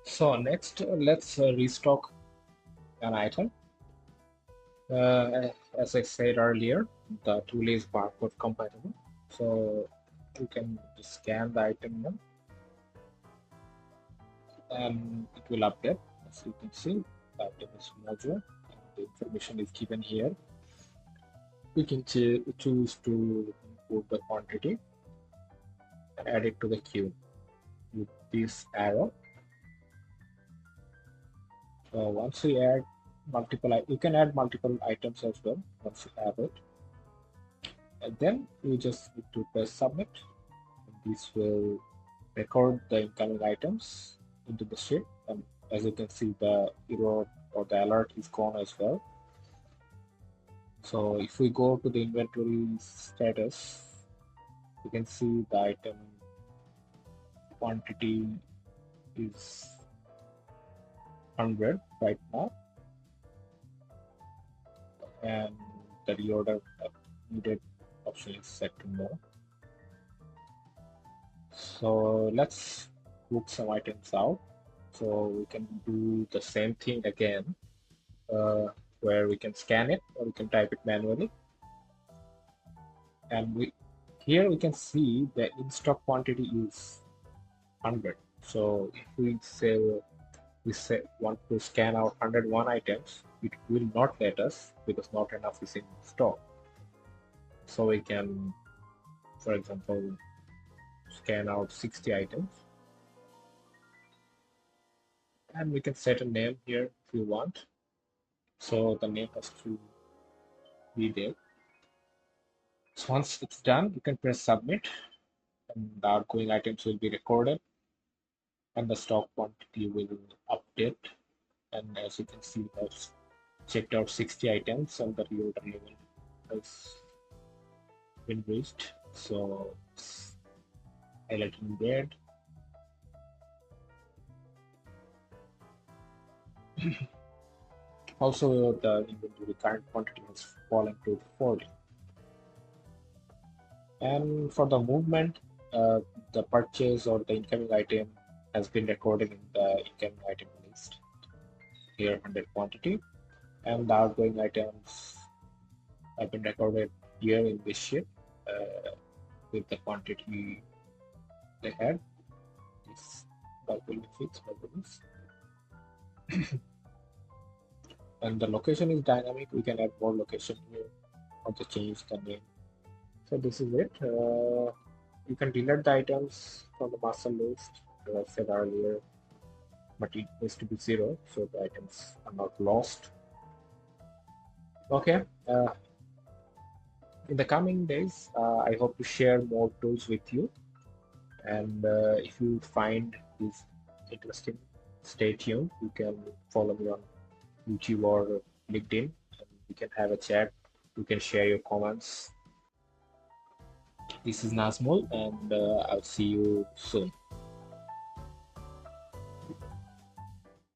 So next, let's restock an item. As I said earlier, the tool is barcode compatible, so you can just scan the item now, and it will update. As you can see, the item is mojo, and the information is given here. We can choose to input the quantity and add it to the queue with this arrow. So once we add you can add multiple items as well once you have it. And then we just need to press submit. This will record the incoming items into the sheet. And as you can see, the error or the alert is gone as well. So if we go to the inventory status, you can see the item quantity is 100 right now, and the reorder needed option is set to no. So let's book some items out. So we can do the same thing again, where we can scan it or we can type it manually. And here we can see the in-stock quantity is 100. So if we say want to scan out 101 items, it will not let us because not enough is in stock. So we can, for example, scan out 60 items, and we can set a name here if we want. So the name has to be there. So once it's done, you can press submit, and the outgoing items will be recorded, and the stock quantity will update. And as you can see, I've checked out 60 items, and the reorder level has been reached. So it's highlighted in red. Also, the inventory current quantity has fallen to 40. And for the movement, the purchase or the incoming item has been recorded in the incoming item list. Here, 100 quantity, and the outgoing items have been recorded here in this sheet with the quantity they had. This bug will be fixed by this. And the location is dynamic. We can add more location here or to change the name. So this is it. You can delete the items from the master list, as I said earlier, but it needs to be 0, so the items are not lost. Okay. In the coming days, I hope to share more tools with you. And if you find this interesting, stay tuned. You can follow me on YouTube or LinkedIn, and we can have a chat. You can share your comments. This is Nazmul, and I'll see you soon.